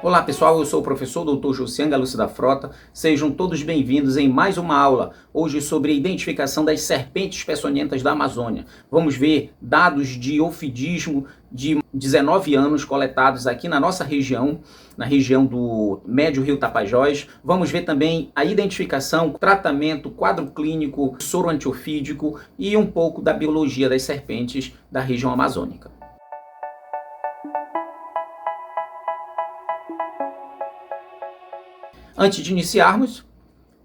Olá pessoal, eu sou o professor Dr. Josian Galucci da Frota, sejam todos bem-vindos em mais uma aula, hoje sobre a identificação das serpentes peçonhentas da Amazônia. Vamos ver dados de ofidismo de 19 anos coletados aqui na nossa região, na região do Médio Rio Tapajós. Vamos ver também a identificação, tratamento, quadro clínico, soro antiofídico e um pouco da biologia das serpentes da região amazônica. Antes de iniciarmos,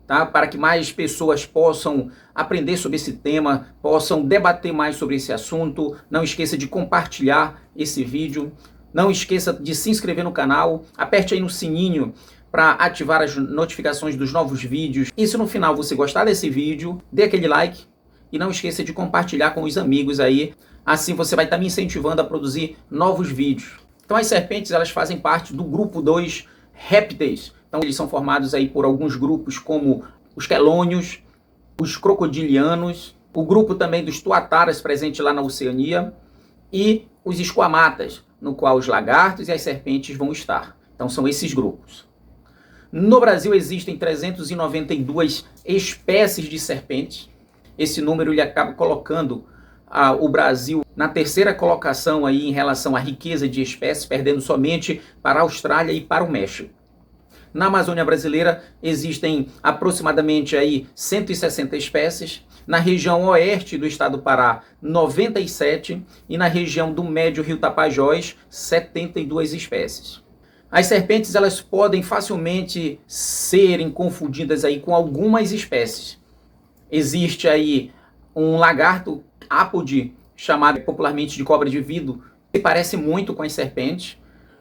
tá, para que mais pessoas possam aprender sobre esse tema, possam debater mais sobre esse assunto, não esqueça de compartilhar esse vídeo, não esqueça de se inscrever no canal, aperte aí no sininho para ativar as notificações dos novos vídeos. E se no final você gostar desse vídeo, dê aquele like e não esqueça de compartilhar com os amigos aí, assim você vai estar me incentivando a produzir novos vídeos. Então as serpentes, elas fazem parte do grupo 2 répteis. Então eles são formados aí por alguns grupos como os quelônios, os crocodilianos, o grupo também dos tuataras presente lá na Oceania e os esquamatas, no qual os lagartos e as serpentes vão estar. Então são esses grupos. No Brasil existem 392 espécies de serpentes. Esse número ele acaba colocando o Brasil na terceira colocação aí em relação à riqueza de espécies, perdendo somente para a Austrália e para o México. Na Amazônia brasileira existem aproximadamente aí 160 espécies, na região oeste do estado do Pará 97 e na região do Médio Rio Tapajós 72 espécies. As serpentes elas podem facilmente serem confundidas aí com algumas espécies. Existe aí um lagarto ápode chamado popularmente de cobra de vidro, que parece muito com as serpentes.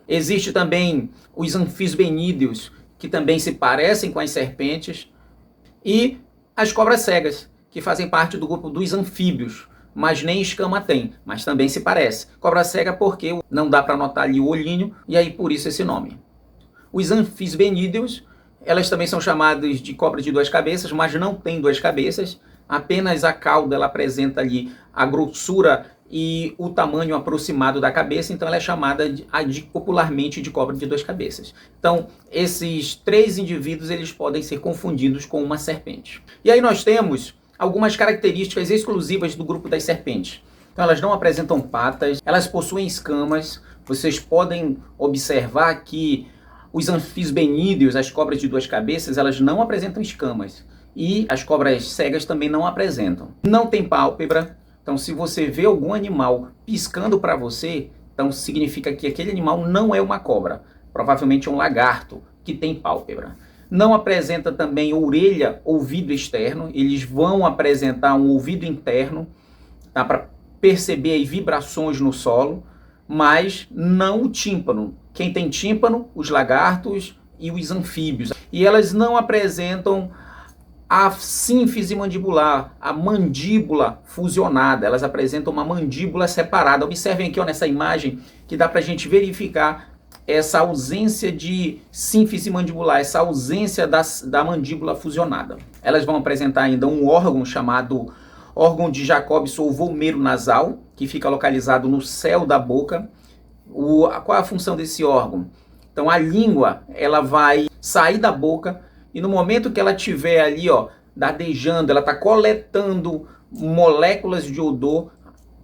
Existe também os anfisbenídeos, que também se parecem com as serpentes, e as cobras cegas, que fazem parte do grupo dos anfíbios, mas nem escama tem, mas também se parece. Cobra cega porque não dá para notar ali o olhinho, e aí por isso esse nome. Os anfisbenídeos, elas também são chamadas de cobra de duas cabeças, mas não tem duas cabeças, apenas a cauda ela apresenta ali a grossura e o tamanho aproximado da cabeça, então ela é chamada popularmente de cobra de duas cabeças. Então, esses três indivíduos eles podem ser confundidos com uma serpente. E aí nós temos algumas características exclusivas do grupo das serpentes. Então, elas não apresentam patas, elas possuem escamas. Vocês podem observar que os anfisbenídeos, as cobras de duas cabeças, elas não apresentam escamas. E as cobras cegas também não apresentam. Não tem pálpebra. Então, se você vê algum animal piscando para você, então significa que aquele animal não é uma cobra. Provavelmente é um lagarto que tem pálpebra. Não apresenta também orelha, ouvido externo. Eles vão apresentar um ouvido interno, tá, para perceber aí vibrações no solo, mas não o tímpano. Quem tem tímpano? Os lagartos e os anfíbios. E elas não apresentam a sínfise mandibular, a mandíbula fusionada. Elas apresentam uma mandíbula separada. Observem aqui, ó, nessa imagem que dá para a gente verificar essa ausência de sínfise mandibular, essa ausência da mandíbula fusionada. Elas vão apresentar ainda um órgão chamado órgão de Jacobson ou volmeiro nasal, que fica localizado no céu da boca. Qual é a função desse órgão? Então a língua ela vai sair da boca e no momento que ela estiver ali, ó, dadejando, ela está coletando moléculas de odor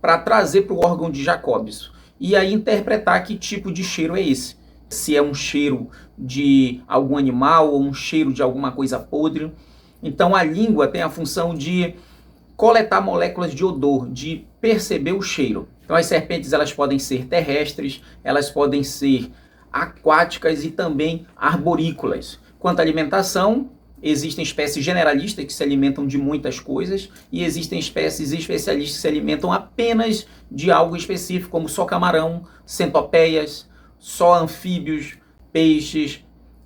para trazer para o órgão de Jacobson. E aí interpretar que tipo de cheiro é esse. Se é um cheiro de algum animal ou um cheiro de alguma coisa podre. Então a língua tem a função de coletar moléculas de odor, de perceber o cheiro. Então as serpentes elas podem ser terrestres, elas podem ser aquáticas e também arborícolas. Quanto à alimentação, existem espécies generalistas que se alimentam de muitas coisas e existem espécies especialistas que se alimentam apenas de algo específico, como só camarão, centopeias, só anfíbios, peixes,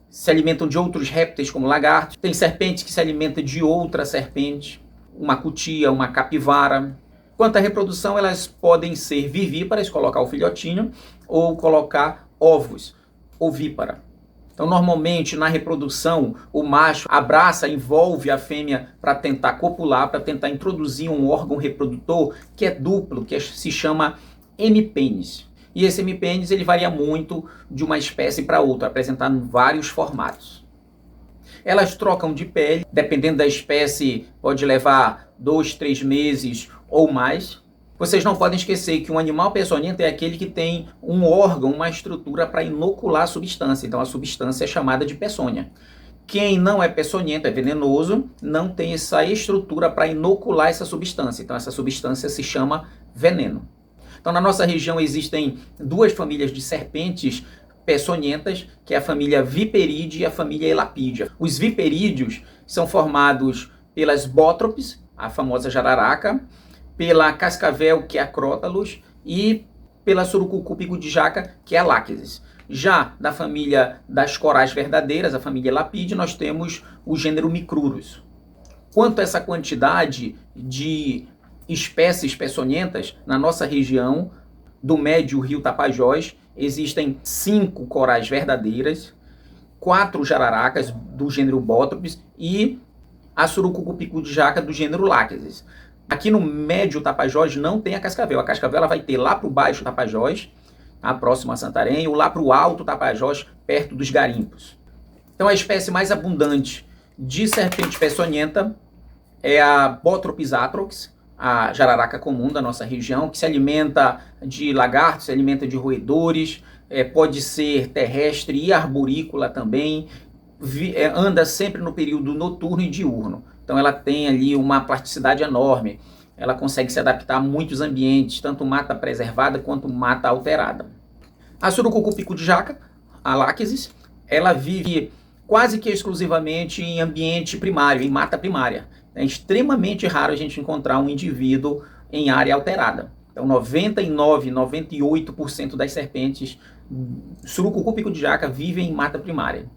se alimentam de outros répteis como lagartos. Tem serpente que se alimenta de outra serpente, uma cutia, uma capivara. Quanto à reprodução, elas podem ser vivíparas, colocar o filhotinho, ou colocar ovos, ovípara. Então, normalmente, na reprodução, o macho abraça, envolve a fêmea para tentar copular, para tentar introduzir um órgão reprodutor que é duplo, que se chama hemipênis. E esse hemipênis ele varia muito de uma espécie para outra, apresentando vários formatos. Elas trocam de pele, dependendo da espécie, pode levar 2, 3 meses ou mais. Vocês não podem esquecer que um animal peçonhento é aquele que tem um órgão, uma estrutura para inocular a substância. Então a substância é chamada de peçonha. Quem não é peçonhento, é venenoso, não tem essa estrutura para inocular essa substância. Então essa substância se chama veneno. Então na nossa região existem duas famílias de serpentes peçonhentas, que é a família Viperidae e a família Elapídea. Os viperídeos são formados pelas bótropes, a famosa jararaca, pela cascavel, que é a Crotalus, e pela surucucu pico-de-jaca, que é a Lachesis. Já da família das corais verdadeiras, a família Elapídea, nós temos o gênero Micrurus. Quanto a essa quantidade de espécies peçonhentas, na nossa região do médio rio Tapajós, existem 5 corais verdadeiras, 4 jararacas do gênero Bótropes e a surucucu pico-de-jaca do gênero Lachesis. Aqui no médio Tapajós não tem a cascavel. A cascavel ela vai ter lá para o baixo Tapajós, próximo a Santarém, ou lá para o alto Tapajós, perto dos garimpos. Então a espécie mais abundante de serpente peçonhenta é a Bótropis atrox, a jararaca comum da nossa região, que se alimenta de lagartos, se alimenta de roedores, pode ser terrestre e arborícola também, anda sempre no período noturno e diurno. Então ela tem ali uma plasticidade enorme, ela consegue se adaptar a muitos ambientes, tanto mata preservada quanto mata alterada. A surucucu pico-de-jaca, a Lachesis, ela vive quase que exclusivamente em ambiente primário, em mata primária. É extremamente raro a gente encontrar um indivíduo em área alterada. Então 99, 98% das serpentes surucucu pico-de-jaca vivem em mata primária.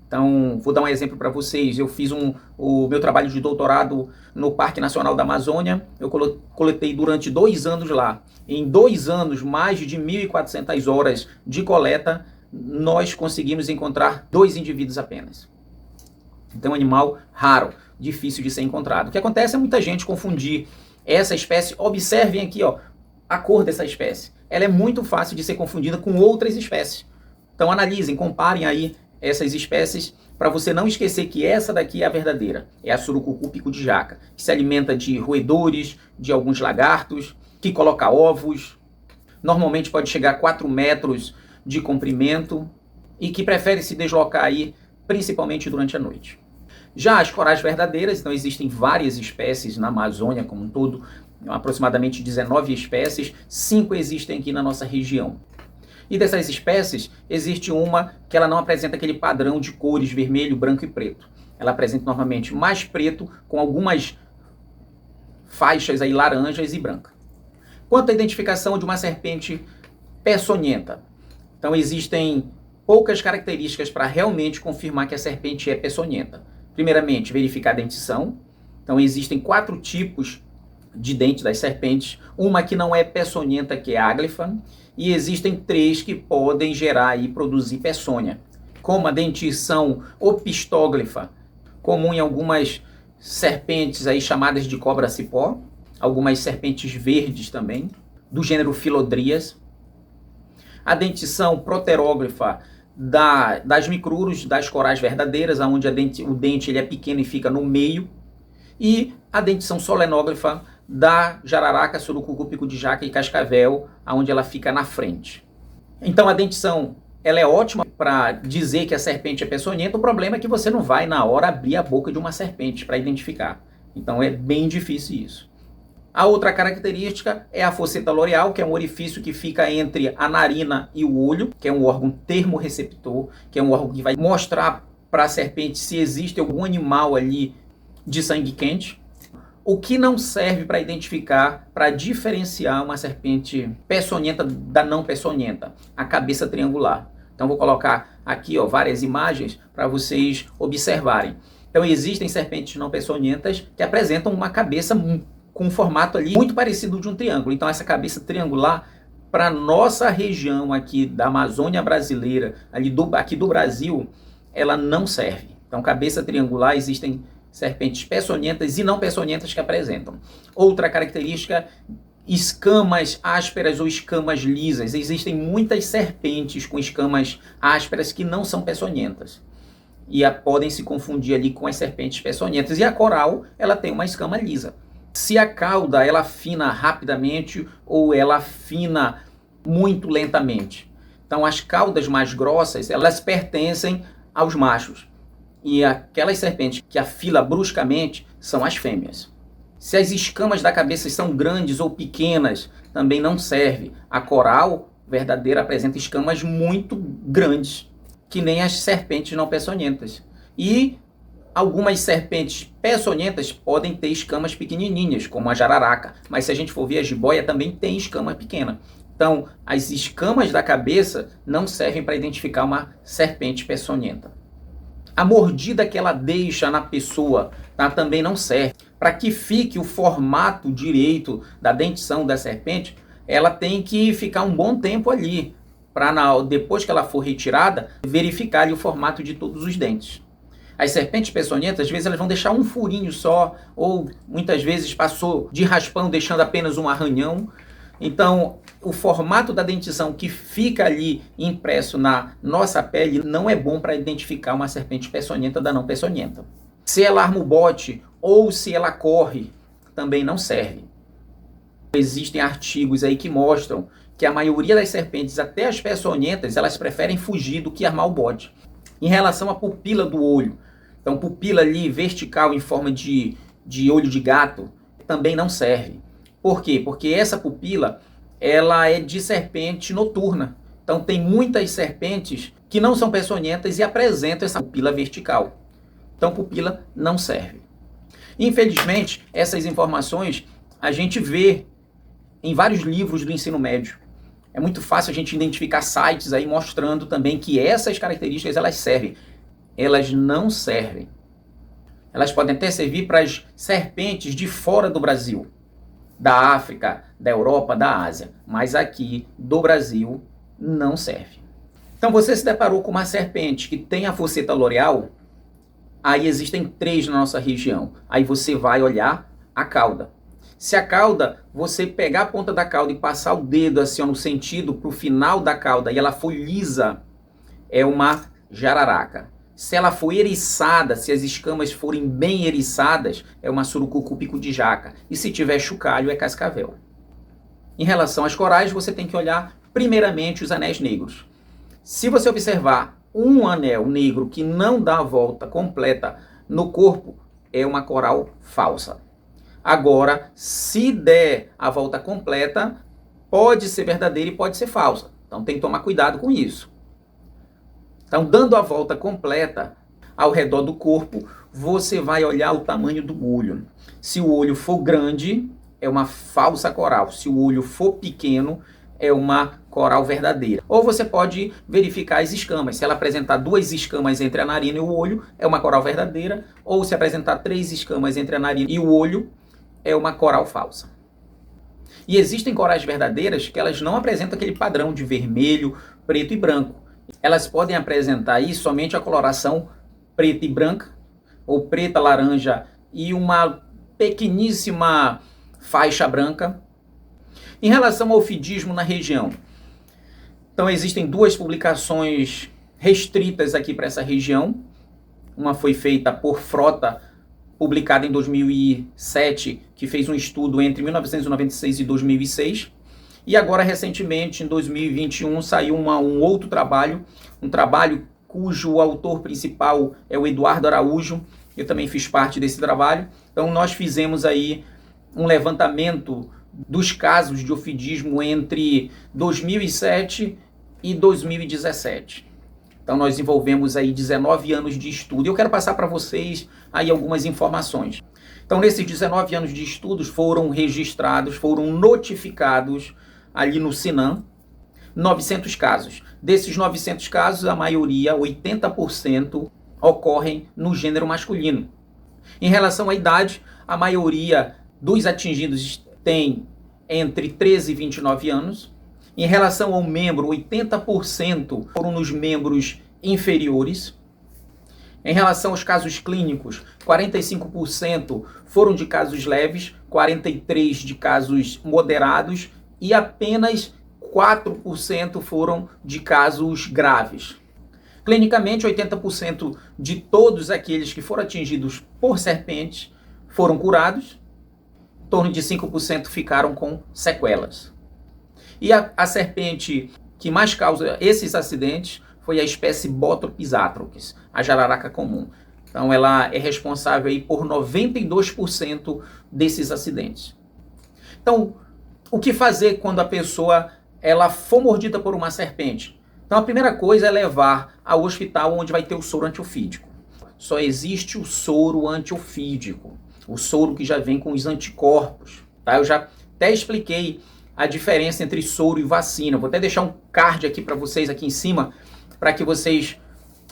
Então, vou dar um exemplo para vocês. Eu fiz o meu trabalho de doutorado no Parque Nacional da Amazônia. Eu coletei durante 2 anos lá. Em 2 anos, mais de 1.400 horas de coleta, nós conseguimos encontrar 2 indivíduos apenas. Então, animal raro, difícil de ser encontrado. O que acontece é muita gente confundir essa espécie. Observem aqui, ó, a cor dessa espécie. Ela é muito fácil de ser confundida com outras espécies. Então, analisem, comparem aí essas espécies, para você não esquecer que essa daqui é a verdadeira. É a surucucu pico-de-jaca, que se alimenta de roedores, de alguns lagartos, que coloca ovos, normalmente pode chegar a 4 metros de comprimento e que prefere se deslocar aí, principalmente durante a noite. Já as corais verdadeiras, então existem várias espécies na Amazônia como um todo, aproximadamente 19 espécies, 5 existem aqui na nossa região. E dessas espécies, existe uma que ela não apresenta aquele padrão de cores vermelho, branco e preto. Ela apresenta normalmente mais preto, com algumas faixas aí laranjas e branca. Quanto à identificação de uma serpente peçonhenta, então existem poucas características para realmente confirmar que a serpente é peçonhenta. Primeiramente, verificar a dentição. Então existem 4 tipos de dente das serpentes, uma que não é peçonhenta, que é áglifa, e existem 3 que podem gerar e produzir peçonha, como a dentição opistóglifa, comum em algumas serpentes aí chamadas de cobra-cipó, algumas serpentes verdes também, do gênero Philodrias, a dentição proteróglifa das micrurus, das corais verdadeiras, onde o dente ele é pequeno e fica no meio, e a dentição solenóglifa da jararaca, surucucu pico-de-jaca e cascavel, onde ela fica na frente. Então a dentição ela é ótima para dizer que a serpente é peçonhenta. O problema é que você não vai na hora abrir a boca de uma serpente para identificar. Então é bem difícil isso. A outra característica é a fosseta loreal, que é um orifício que fica entre a narina e o olho, que é um órgão termorreceptor, que é um órgão que vai mostrar para a serpente se existe algum animal ali de sangue quente. O que não serve para identificar, para diferenciar uma serpente peçonhenta da não peçonhenta? A cabeça triangular. Então vou colocar aqui, ó, várias imagens para vocês observarem. Então existem serpentes não peçonhentas que apresentam uma cabeça com um formato ali muito parecido de um triângulo. Então essa cabeça triangular, para nossa região aqui da Amazônia brasileira, aqui do Brasil, ela não serve. Então cabeça triangular, existem serpentes peçonhentas e não peçonhentas que apresentam. Outra característica escamas ásperas ou escamas lisas. Existem muitas serpentes com escamas ásperas que não são peçonhentas. E podem se confundir ali com as serpentes peçonhentas. E a coral, ela tem uma escama lisa. Se a cauda, ela afina rapidamente ou ela afina muito lentamente. Então, as caudas mais grossas, elas pertencem aos machos. E aquelas serpentes que afila bruscamente são as fêmeas. Se as escamas da cabeça são grandes ou pequenas, também não serve. A coral verdadeira apresenta escamas muito grandes, que nem as serpentes não peçonhentas. E algumas serpentes peçonhentas podem ter escamas pequenininhas, como a jararaca. Mas se a gente for ver, a jiboia também tem escama pequena. Então, as escamas da cabeça não servem para identificar uma serpente peçonhenta. A mordida que ela deixa na pessoa, tá, também não serve. Para que fique o formato direito da dentição da serpente, ela tem que ficar um bom tempo ali, para depois que ela for retirada, verificar ali o formato de todos os dentes. As serpentes peçonhentas, às vezes, elas vão deixar um furinho só, ou muitas vezes passou de raspão, deixando apenas um arranhão. Então, o formato da dentição que fica ali impresso na nossa pele não é bom para identificar uma serpente peçonhenta da não peçonhenta. Se ela arma o bote ou se ela corre, também não serve. Existem artigos aí que mostram que a maioria das serpentes, até as peçonhentas, elas preferem fugir do que armar o bote. Em relação à pupila do olho, então pupila ali vertical em forma de olho de gato, também não serve. Por quê? Porque essa pupila, ela é de serpente noturna. Então tem muitas serpentes que não são peçonhentas e apresentam essa pupila vertical. Então pupila não serve. Infelizmente, essas informações a gente vê em vários livros do ensino médio. É muito fácil a gente identificar sites aí mostrando também que essas características elas servem. Elas não servem. Elas podem até servir para as serpentes de fora do Brasil, da África, da Europa, da Ásia, mas aqui do Brasil não serve. Então você se deparou com uma serpente que tem a fosseta loreal, aí existem 3 na nossa região. Aí você vai olhar a cauda. Se a cauda, você pegar a ponta da cauda e passar o dedo assim no sentido para o final da cauda e ela for lisa, é uma jararaca. Se ela for eriçada, se as escamas forem bem eriçadas, é uma surucucu de jaca. E se tiver chocalho, é cascavel. Em relação às corais, você tem que olhar primeiramente os anéis negros. Se você observar um anel negro que não dá a volta completa no corpo, é uma coral falsa. Agora, se der a volta completa, pode ser verdadeira e pode ser falsa. Então tem que tomar cuidado com isso. Então, dando a volta completa ao redor do corpo, você vai olhar o tamanho do olho. Se o olho for grande, é uma falsa coral. Se o olho for pequeno, é uma coral verdadeira. Ou você pode verificar as escamas. Se ela apresentar 2 escamas entre a narina e o olho, é uma coral verdadeira. Ou se apresentar 3 escamas entre a narina e o olho, é uma coral falsa. E existem corais verdadeiras que elas não apresentam aquele padrão de vermelho, preto e branco. Elas podem apresentar aí somente a coloração preta e branca, ou preta, laranja e uma pequeníssima faixa branca. Em relação ao ofidismo na região, então existem 2 publicações restritas aqui para essa região. Uma foi feita por Frota, publicada em 2007, que fez um estudo entre 1996 e 2006. E agora, recentemente, em 2021, saiu um outro trabalho, um trabalho cujo autor principal é o Eduardo Araújo. Eu também fiz parte desse trabalho. Então, nós fizemos aí um levantamento dos casos de ofidismo entre 2007 e 2017. Então, nós desenvolvemos aí 19 anos de estudo. Eu quero passar para vocês aí algumas informações. Então, nesses 19 anos de estudos, foram registrados, foram notificados ali no Sinan, 900 casos. Desses 900 casos, a maioria, 80%, ocorrem no gênero masculino. Em relação à idade, a maioria dos atingidos tem entre 13 e 29 anos. Em relação ao membro, 80% foram nos membros inferiores. Em relação aos casos clínicos, 45% foram de casos leves, 43% de casos moderados e apenas 4% foram de casos graves. Clinicamente, 80% de todos aqueles que foram atingidos por serpentes foram curados, em torno de 5% ficaram com sequelas. E a serpente que mais causa esses acidentes foi a espécie Bothrops atrocis, a jararaca comum. Então ela é responsável aí por 92% desses acidentes. Então, o que fazer quando a pessoa ela for mordida por uma serpente? Então a primeira coisa é levar ao hospital onde vai ter o soro antiofídico. Só existe o soro antiofídico, o soro que já vem com os anticorpos. Tá? Eu já até expliquei a diferença entre soro e vacina. Vou até deixar um card aqui para vocês aqui em cima, para que vocês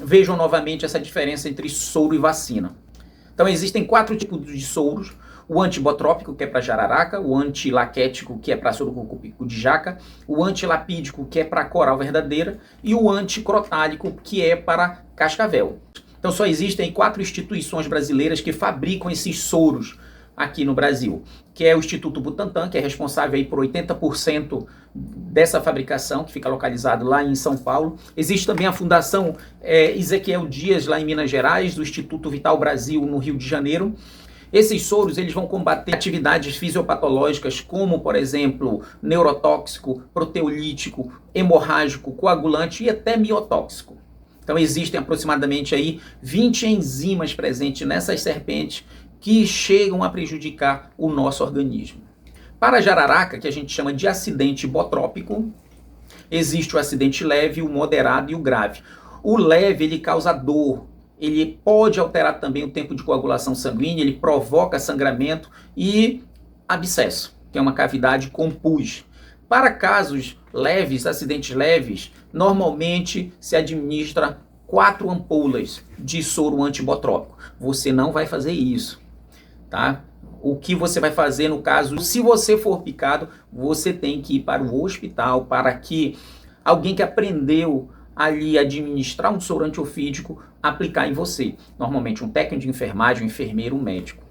vejam novamente essa diferença entre soro e vacina. Então existem 4 tipos de soros: o antibotrópico, que é para jararaca, o antilaquético, que é para surucucu de jaca, o antilapídico, que é para coral verdadeira, e o anticrotálico, que é para cascavel. Então só existem 4 instituições brasileiras que fabricam esses soros aqui no Brasil, que é o Instituto Butantan, que é responsável aí por 80% dessa fabricação, que fica localizado lá em São Paulo. Existe também a Fundação Ezequiel Dias, lá em Minas Gerais, do Instituto Vital Brasil, no Rio de Janeiro. Esses soros eles vão combater atividades fisiopatológicas como, por exemplo, neurotóxico, proteolítico, hemorrágico, coagulante e até miotóxico. Então existem aproximadamente aí 20 enzimas presentes nessas serpentes que chegam a prejudicar o nosso organismo. Para a jararaca, que a gente chama de acidente botrópico, existe o acidente leve, o moderado e o grave. O leve ele causa dor, ele pode alterar também o tempo de coagulação sanguínea, ele provoca sangramento e abscesso, que é uma cavidade com pus. Para casos leves, acidentes leves, normalmente se administra 4 ampolas de soro antibotrópico. Você não vai fazer isso, tá? O que você vai fazer no caso, se você for picado, você tem que ir para o hospital para que alguém que aprendeu ali administrar um soro antiofídico aplicar em você. Normalmente um técnico de enfermagem, um enfermeiro, um médico.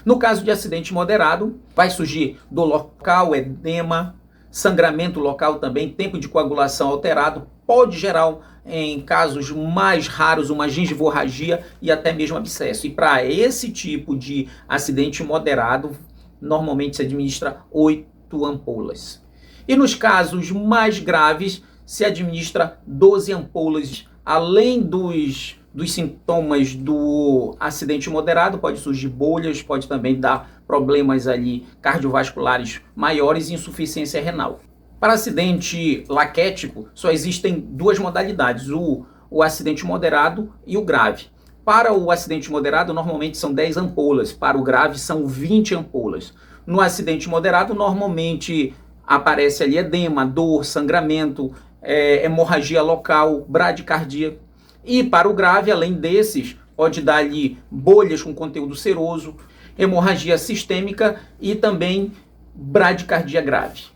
No caso de acidente moderado, vai surgir dor local, edema, sangramento local também, tempo de coagulação alterado, pode gerar, em casos mais raros, uma gengivorragia e até mesmo abscesso. E para esse tipo de acidente moderado, normalmente se administra 8 ampolas. E nos casos mais graves, se administra 12 ampolas. Além dos sintomas do acidente moderado, pode surgir bolhas, pode também dar problemas ali cardiovasculares maiores e insuficiência renal. Para acidente laquético, só existem 2 modalidades, o acidente moderado e o grave. Para o acidente moderado, normalmente são 10 ampolas, para o grave são 20 ampolas. No acidente moderado, normalmente aparece ali edema, dor, sangramento, hemorragia local, bradicardia. E para o grave, além desses, pode dar ali bolhas com conteúdo seroso, hemorragia sistêmica e também bradicardia grave.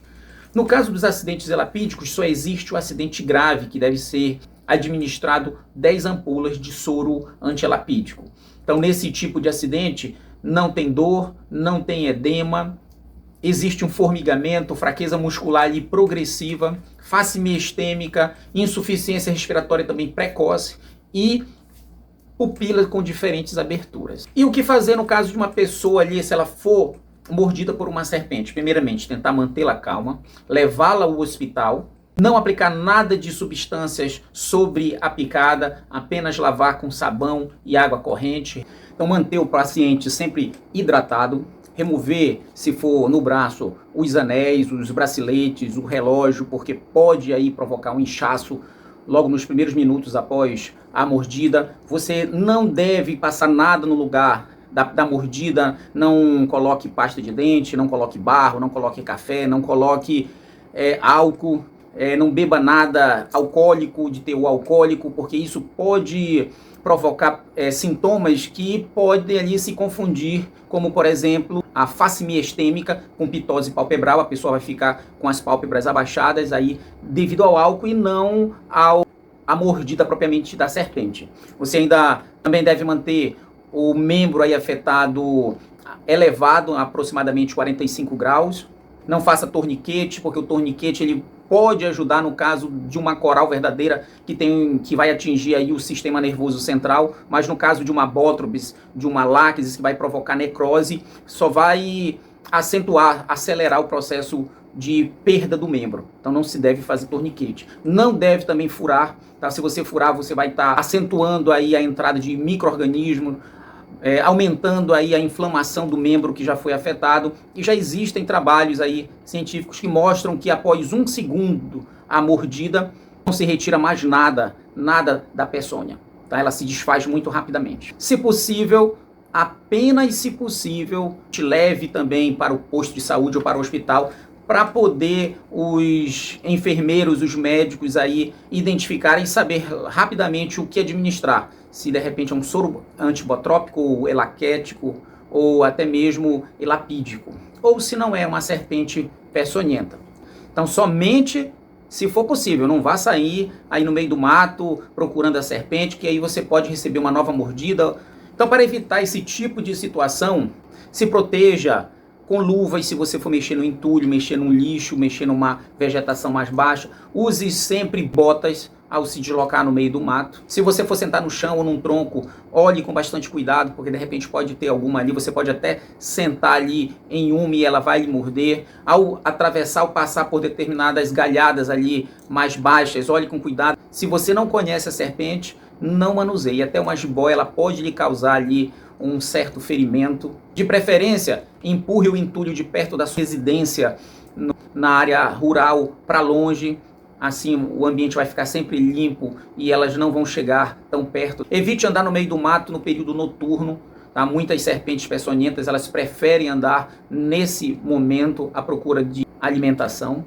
No caso dos acidentes elapídicos, só existe o acidente grave, que deve ser administrado 10 ampolas de soro antielapídico. Então, nesse tipo de acidente, não tem dor, não tem edema, existe um formigamento, fraqueza muscular ali progressiva, face miastêmica, insuficiência respiratória também precoce e pupila com diferentes aberturas. E o que fazer no caso de uma pessoa ali, se ela for mordida por uma serpente? Primeiramente, tentar mantê-la calma, levá-la ao hospital, não aplicar nada de substâncias sobre a picada, apenas lavar com sabão e água corrente. Então manter o paciente sempre hidratado, remover, se for no braço, os anéis, os braceletes, o relógio, porque pode aí provocar um inchaço logo nos primeiros minutos após a mordida. Você não deve passar nada no lugar da mordida, não coloque pasta de dente, não coloque barro, não coloque café, não coloque álcool, não beba nada alcoólico, de teor alcoólico, porque isso pode provocar sintomas que podem ali se confundir, como por exemplo a face miastêmica com pitose palpebral. A pessoa vai ficar com as pálpebras abaixadas aí devido ao álcool e não ao a mordida propriamente da serpente. Você ainda também deve manter o membro aí afetado elevado a aproximadamente 45 graus. Não faça torniquete, porque o torniquete ele pode ajudar no caso de uma coral verdadeira que vai atingir aí o sistema nervoso central, mas no caso de uma bótrobis, de uma lácteis que vai provocar necrose, só vai acentuar, acelerar o processo de perda do membro. Então não se deve fazer torniquete. Não deve também furar, tá? Se você furar, você vai estar acentuando aí a entrada de micro-organismos, aumentando aí a inflamação do membro que já foi afetado, e já existem trabalhos aí científicos que mostram que após 1 segundo a mordida não se retira mais nada da peçonha, tá? Ela se desfaz muito rapidamente. Se possível, apenas se possível, te leve também para o posto de saúde ou para o hospital para poder os enfermeiros, os médicos aí identificarem e saber rapidamente o que administrar. Se de repente é um soro antibotrópico, ou elaquético, ou até mesmo elapídico. Ou se não é uma serpente peçonhenta. Então somente se for possível, não vá sair aí no meio do mato procurando a serpente, que aí você pode receber uma nova mordida. Então, para evitar esse tipo de situação, se proteja com luvas se você for mexer no entulho, mexer no lixo, mexer numa vegetação mais baixa. Use sempre botas ao se deslocar no meio do mato. Se você for sentar no chão ou num tronco, olhe com bastante cuidado, porque de repente pode ter alguma ali, você pode até sentar ali em uma e ela vai lhe morder. Ao atravessar ou passar por determinadas galhadas ali mais baixas, olhe com cuidado. Se você não conhece a serpente, não manuseie. Até uma jiboia ela pode lhe causar ali um certo ferimento. De preferência, empurre o entulho de perto da sua residência, na área rural, para longe. Assim o ambiente vai ficar sempre limpo e elas não vão chegar tão perto. Evite andar no meio do mato no período noturno. Tá? Muitas serpentes peçonhentas elas preferem andar nesse momento à procura de alimentação.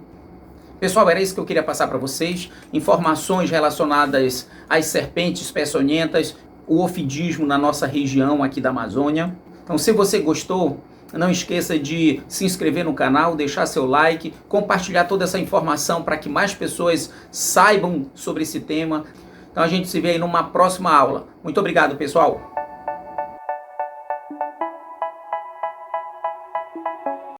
Pessoal, era isso que eu queria passar para vocês. Informações relacionadas às serpentes peçonhentas, o ofidismo na nossa região aqui da Amazônia. Então, se você gostou, não esqueça de se inscrever no canal, deixar seu like, compartilhar toda essa informação para que mais pessoas saibam sobre esse tema. Então, a gente se vê aí numa próxima aula. Muito obrigado, pessoal!